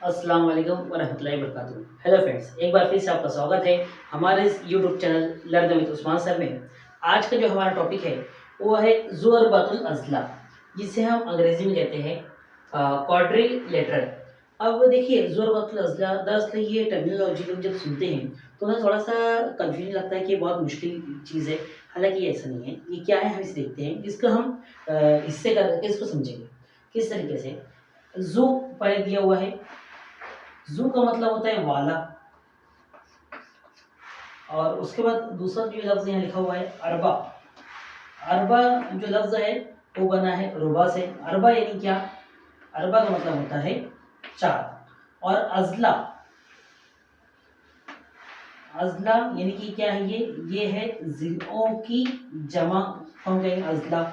अस्सलाम वालेकुम वरहमतुल्लाहि वबरकातुहू। हेलो फ्रेंड्स, एक बार फिर से आपका स्वागत है हमारे इस YouTube channel learn with Usman sir में। आज का जो हमारा टॉपिक है वो है ज़ुअरबतुल अज़ला, जिसे हम अंग्रेजी में कहते हैं क्वाड्रिलेटरल। अब देखिए ज़ुअरबतुल अज़ला दरअसल ये टर्मिनोलॉजी को जब सुनते हैं तो हमें थोड़ा सा कन्फ्यूजन लगता है कि ये बहुत मुश्किल चीज़ है। हालांकि ये ऐसा नहीं है। ये क्या है हम इसे देखते हैं, इसको हम हिस्से करके इसको समझेंगे किस तरीके से। जू पहले दिया हुआ है। जू का मतलब होता है वाला, और उसके बाद दूसरा जो लफ्ज यहाँ लिखा हुआ है अरबा। अरबा जो लफ्ज है वो बना है रुबा से। अरबा यानी क्या? अरबा का मतलब होता है चार। और अजला, अजला यानी कि क्या है? ये है जिलों की जमा। हम कहेंगे अजला।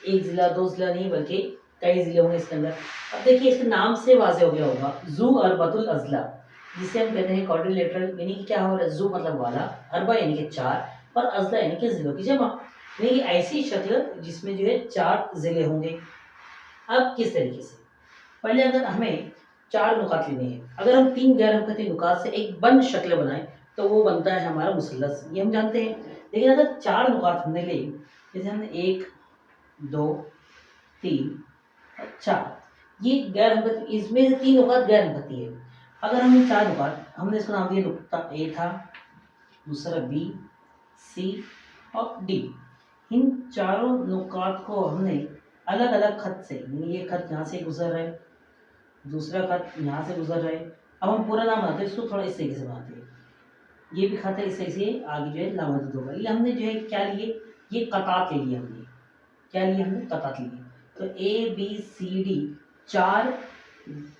एक जिला दो जिला नहीं बल्कि कई जिले होंगे इसके अंदर। अब देखिए इसके नाम से वाज़ेह हो गया होगा, जू अरबतुल अजला, जिसे हम कहते हैं क्वाड्रिलेटरल। यानी कि क्या हो रहा है? जू मतलब वाला, अरबा यानी कि चार, और अजला यानी कि जिलों की जमा। यानी कि ऐसी शक्ल जिसमें जो है चार जिले होंगे। अब किस तरीके से? पहले अगर हमें चार नुकात लेने हैं, अगर हम तीन गैर हमकती नुकात से एक बंद शक्ल बनाएं तो वो बनता है हमारा मुसल्लस, ये हम जानते हैं। लेकिन अगर चार नुकात हमने ले, जैसे हमने एक, दो, तीन और चार, ये गैर हमकती, इसमें से तीन नुकात गैर हमकती है। अगर हमने चार नुकात, हमने इसको नाम दिया नुक्ता ए था, दूसरा बी, सी और डी। इन चारों नुकात को हमने अलग अलग खत से, यानी ये खत यहाँ से गुजर रहा है, दूसरा खत यहाँ से गुजर रहा है। अब हम पूरा नाम बनाते हैं, इसको थोड़ा इस तरीके से बनाते हैं। ये भी खत है, इस तरीके से आगे जो है लामहदूद होगा। ये हमने जो है क्या लिए? ये कतात ले लिया हमने। क्या लिए हमने? कतात लिए। तो ए बी सी डी चार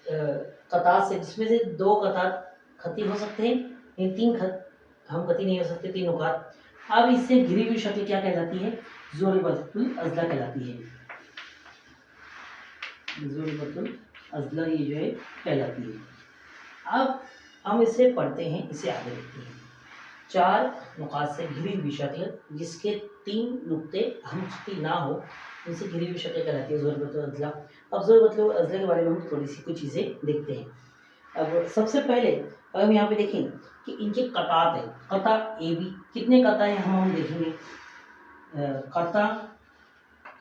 कतात से, जिसमें से दो कतात खती हो सकते हैं, ये तीन खत हम खती नहीं हो सकते, तीन नुकात। अब इससे घिरी हुई शक्ल क्या कहलाती है? ज़ुअरबतुल अज़ला कहलाती है। ज़ुअरबतुल अज़ला ये जो है कहलाती है। अब हम इसे पढ़ते हैं, इसे आगे देखते हैं। चार नुकात से घिरी हुई शक्ल जिसके तीन नुक्ते हम खती ना हो, उनसे घिरी हुई शक्ल कहलाती है ज़ुअरबतुल अज़ला। अब ज़ुअरबतुल अज़ला के बारे में हम थोड़ी सी कुछ चीज़ें देखते हैं। अब सबसे पहले अगर हम यहाँ पे देखें कि इनके कतात है, कता ए बी, कितने कता है हम देखेंगे। कता,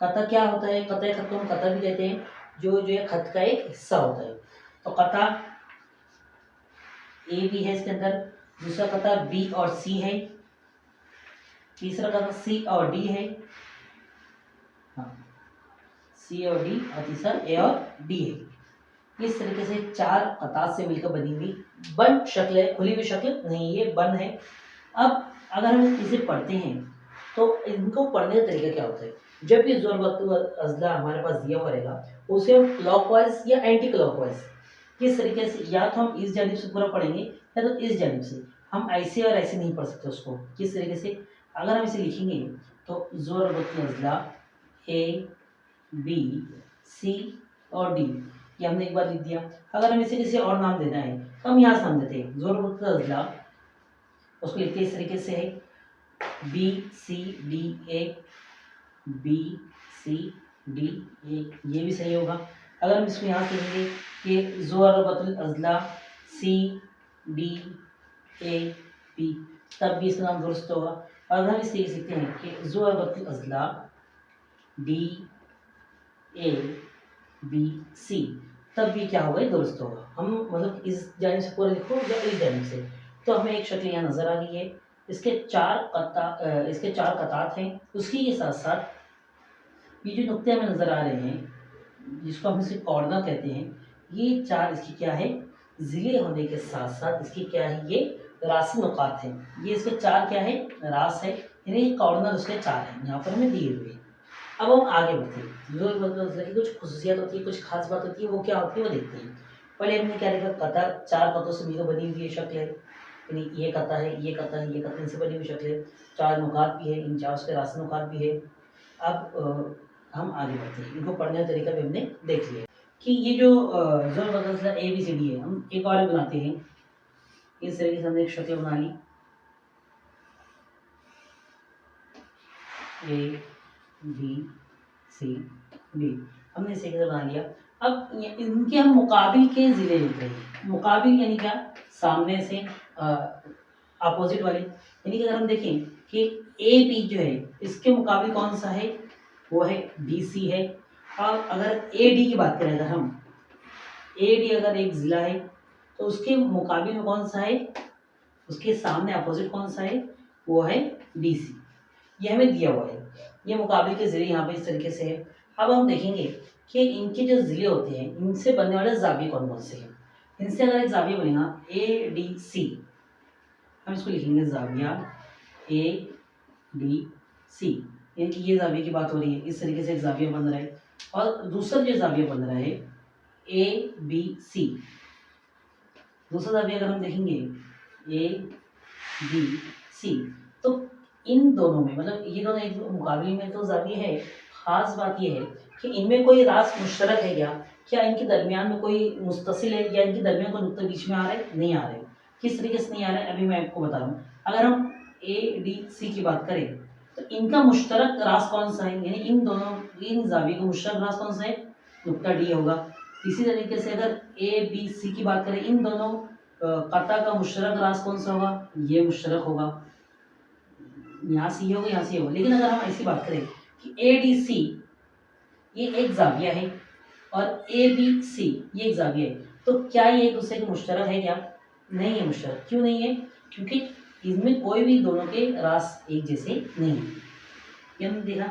कता क्या होता है? कता खत को हम कता भी कहते हैं, जो है खत का एक हिस्सा होता है। तो कता ए भी है इसके अंदर, दूसरा कता बी और सी है, तीसरा कता सी और डी है। हाँ, सी और डी, और तीसरा ए और डी है। इस तरीके से चार कतार से मिलकर बनी हुई बंद शक्ल है, खुली हुई शक्ल नहीं, ये बंद है। अब अगर हम इसे पढ़ते हैं तो इनको पढ़ने का तरीका क्या होता है? जब भी ज़ुअरबतुल अज़ला हमारे पास दिया हुआ रहेगा, उसे हम क्लॉकवाइज या एंटी क्लॉकवाइज, किस तरीके से, या तो हम इस जानिब से पूरा पढ़ेंगे या तो इस जानिब से। हम ऐसे और ऐसे नहीं पढ़ सकते उसको। किस तरीके से? अगर हम इसे लिखेंगे तो ज़ुअरबतुल अज़ला ए बी सी और डी, ये हमने एक बार लिख दिया। अगर हम इसे किसी और नाम देना है तो हम यहाँ से नाम देते हैं ज़ुअरबतुल अज़ला, उसको लिखते हैं इस तरीके से है B C D A, B C D A, ये भी सही होगा। अगर हम इसको यहाँ से लिखेंगे कि ज़ुअरबतुल अज़ला सी डी ए बी, तब भी इसका नाम दुरुस्त होगा। अगर हम इस तरीके से लिखते हैं कि ज़ुअरबतुल अज़ला डी ए बी सी, तब भी क्या होगा? दुरुस्त होगा। हम मतलब इस जानिब से पूरा लिखो या इस जानिब से, तो हमें एक शक्ल यहाँ नज़र आ गई है। इसके इसके चार कतात हैं। उसके के साथ साथ ये जो नुक्ते हमें नज़र आ रहे हैं, जिसको हम इसे कॉर्नर कहते हैं, ये चार इसकी क्या है? ज़िले होने के साथ साथ इसकी क्या है? ये रासी नुकात हैं। ये इसके चार क्या है? रास है, यानी कॉर्नर उसके चार हैं, यहाँ पर हमें दिए हुए हैं। अब हम आगे बढ़ते हैं। ज़ुअरबतुल की कुछ खुसूसियत होती है, कुछ खास बात होती है, वो क्या होती है वो देखते हैं। पहले हमने क्या देखा? कता चार कतों से मिलकर बनी हुई शक्ल है, यानी ये कता है, ये कता है, ये कता, इनसे बनी हुई शक्ल है। चार नुकात भी है, इन चार के रास्ते नुकात भी है। अब हम आगे बढ़ते हैं। इनको पढ़ने का तरीका भी हमने देख लिया कि ये जो ज़ुअरबतुल ए बी सी डी है, हम एक और बनाते हैं। इस तरीके से हमने एक शक्ल बना ली, ए बी सी डी, हमने इसे कैसे बना लिया। अब इनके हम मुकाबिल के ज़िले लेते हैं। मुकाबिल यानी क्या, सामने से अपोजिट वाले, यानी कि अगर हम देखें कि ए बी जो है इसके मुकाबिल कौन सा है, वो है बी सी है। और अगर ए डी की बात करें, अगर हम ए डी अगर एक ज़िला है तो उसके मुकाबिल में कौन सा है, उसके सामने अपोजिट कौन सा है, वो है बी सी। ये हमें दिया हुआ है, ये मुकाबिल के ज़िले यहाँ पे इस तरीके से है। अब हम देखेंगे कि इनके जो ज़िले होते हैं इनसे बनने वाले जाविये कौन कौन से हैं। इनसे अगर एक जाविया बनेगा ए डी सी, हम इसको लिखेंगे जाविया ए डी सी, यानी कि ये जाविये की बात हो रही है, इस तरीके से एक जाविया बन रहा है। और दूसरा जो जाविया बन रहा है ए बी सी, दूसरा जाविया अगर हम देखेंगे ए बी सी, तो इन दोनों में मतलब ये दोनों एक मुकाबले में तो जाविये है। खास बात यह है कि इनमें कोई रास मुश्तरक है क्या इनके दरमियान में कोई मुस्तसिल है, या इनके दरमियान कोई नुक्ता बीच में आ रहा है, नहीं आ रहा है। किस तरीके से नहीं आ रहा है अभी मैं आपको बता रहा हूँ। अगर हम ए डी सी की बात करें तो इनका मुश्तरक रास कौन सा है, यानी इन दोनों इन जाविये का मुश्तरक रास कौन सा है, नुक्ता डी होगा। इसी तरीके से अगर ए बी सी की बात करें, इन दोनों कता का मुश्तरक रास कौन सा होगा, ये मुश्तरक होगा, यहाँ से ये होगा, यहाँ से ये होगा। लेकिन अगर हम ऐसी बात करें कि ए डी सी ये एक जाविया है और ए बी सी ये एक जाविया है, तो क्या ये एक दूसरे के मुश्तरक है क्या, नहीं है मुश्तरक। क्यों नहीं है, क्योंकि इनमें कोई भी दोनों के रास एक जैसे नहीं है, ये हमने देखा।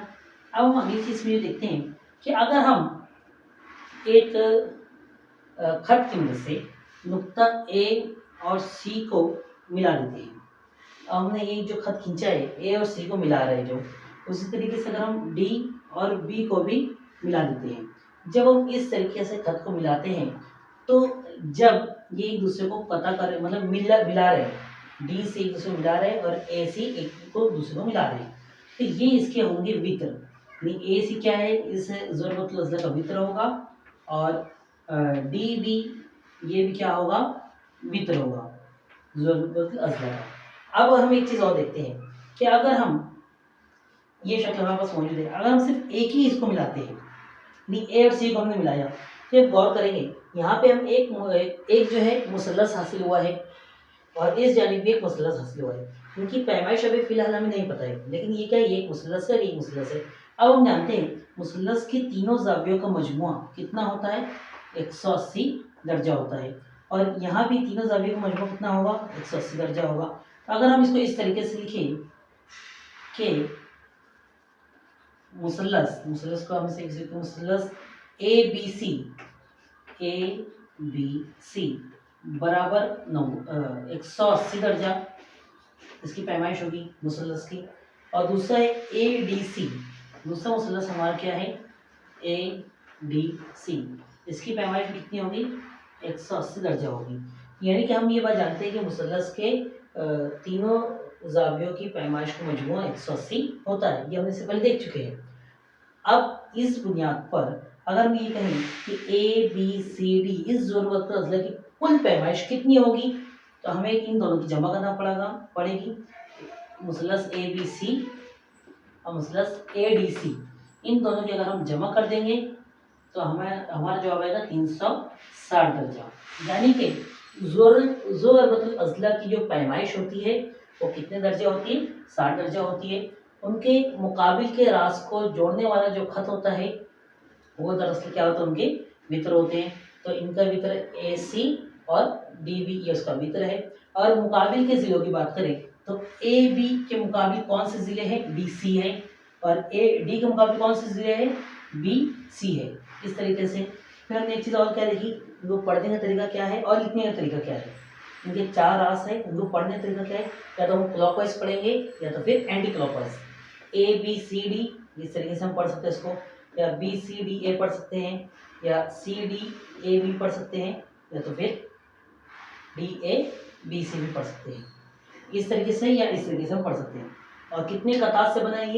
अब हम अगली चीज़ में ये देखते हैं कि अगर हम एक खत की मदद से नुक्ता ए और सी को मिला देते हैं, हमने ये जो खत खींचा है ए और सी को मिला रहे हैं जो, उसी तरीके से अगर हम डी और बी को भी मिला देते हैं। जब हम इस तरीके से खत को मिलाते हैं तो जब ये एक दूसरे को पता कर मतलब मिला रहे हैं, डी से एक दूसरे को मिला रहे हैं और ए सी एक को दूसरे को मिला रहे हैं, तो ये इसके होंगे वित्र। यानी ए सी क्या है, इस ज़ुरबतुल अज़ला का वित्र होगा, और डी बी ये भी क्या होगा, वित्र होगा ज़ुरबतुल अज़ला का। अब हम एक चीज़ और देखते हैं कि अगर हम ये शक्ल हमारे पास मौजूद है, अगर हम सिर्फ एक ही इसको मिलाते हैं, नहीं ए और सी को हमने मिलाया, तो एक गौर करेंगे यहाँ पे हम एक जो है मुसल्लस हासिल हुआ है और इस जानिब भी एक मुसल्लस हासिल हुआ है। इनकी पैमाइश अभी फिलहाल हमें नहीं पता है, लेकिन ये क्या है, ये एक मुसल्लस है और एक मुसल्लस है। अब हम जानते हैं मुसल्लस के तीनों जावियों का मजमुआ कितना होता है, 180 दर्जा होता है, और यहाँ भी तीनों जावियों का मजमुआ कितना होगा, 180 दर्जा होगा। अगर हम इसको इस तरीके से लिखें कि मुसल्लस को हम इसे मुसल्लस ए बी सी बराबर 180 दर्जा इसकी पैमाइश होगी मुसल्लस की। और दूसरा है ए डी सी, दूसरा मुसल्लस हमारा क्या है, ए डी सी, इसकी पैमाइश कितनी होगी, 180 दर्जा होगी। यानी कि हम ये बात जानते हैं कि मुसल्लस के तीनों जावियों की पैमाइश का मजमूआ 180 होता है, ये हम इससे पहले देख चुके हैं। अब इस बुनियाद पर अगर हम ये कहें कि ए बी सी डी इस ज़ुरबतुल अज़ला की कुल पैमाइश कितनी होगी, तो हमें इन दोनों की जमा करना पड़ेगी, मुसल्लस ए बी सी और मुसल्लस ए डी सी, इन दोनों की अगर हम जमा कर देंगे तो हमारा जवाब आएगा 360 दर्जा। यानी कि ज़ुरबतुल अज़ला की जो पैमाइश होती है वो कितने दर्जे होती है, 60 दर्जा होती है। उनके मुकाबिल के रास को जोड़ने वाला जो खत होता है वो दरअसल क्या होता है, उनके वित्र होते हैं। तो इनका वित्र ए सी और डी बी ये उसका वित्र है। और मुकाबिल के ज़िलों की बात करें तो ए बी के मुकाबिल कौन से ज़िले हैं, डी सी है, और ए डी के मुकाबिल कौन से ज़िले हैं, बी सी है। इस तरीके से फिर हमने एक चीज़ और क्या देखी, इनको पढ़ने का तरीका क्या है और लिखने का तरीका क्या है। इनके 4 रास है, इनको पढ़ने का तरीका क्या है, या तो हम क्लॉकवाइज पढ़ेंगे या तो फिर anti clockwise. A B C D इस तरीके से हम पढ़ सकते हैं इसको, या बी सी डी ए पढ़ सकते हैं, या सी डी ए बी पढ़ सकते हैं, या तो फिर डी ए बी सी भी पढ़ सकते हैं। इस तरीके से या इस तरीके से हम पढ़ सकते हैं। और कितने कतार से बना है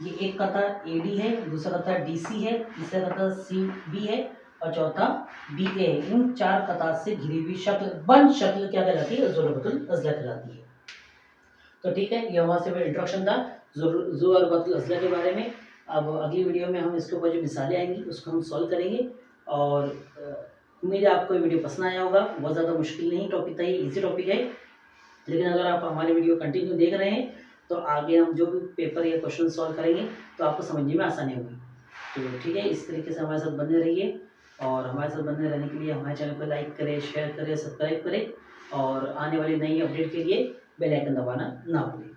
ये एक कतार ए डी है, दूसरा कतार डी सी है, तीसरा कतार सी बी है और चौथा बी ए है। इन 4 कतार से घिरी हुई बंद शक्ल क्या कहलाती है, ज़ुरबतुल अज़ला कहलाती है। तो ठीक है, ये हमारा सिर्फ इंट्रोडक्शन था ज़ुरबतुल अज़ला के बारे में। अब अगली वीडियो में हम इसके ऊपर जो मिसालें आएंगी उसको हम सॉल्व करेंगे और उम्मीद है आपको ये वीडियो पसंद आया होगा। बहुत ज़्यादा मुश्किल नहीं टॉपिक था, ये ईजी टॉपिक है, लेकिन अगर आप हमारी वीडियो कंटिन्यू देख रहे हैं तो आगे हम जो भी पेपर या क्वेश्चन सॉल्व करेंगे तो आपको समझने में आसानी होगी। तो ठीक है, इस तरीके से हमारे साथ बने रहिए, और हमारे साथ बने रहने के लिए हमारे चैनल को लाइक करें, शेयर करें, सब्सक्राइब करें, और आने वाली नई अपडेट के लिए बेल आइकन दबाना ना भूलें।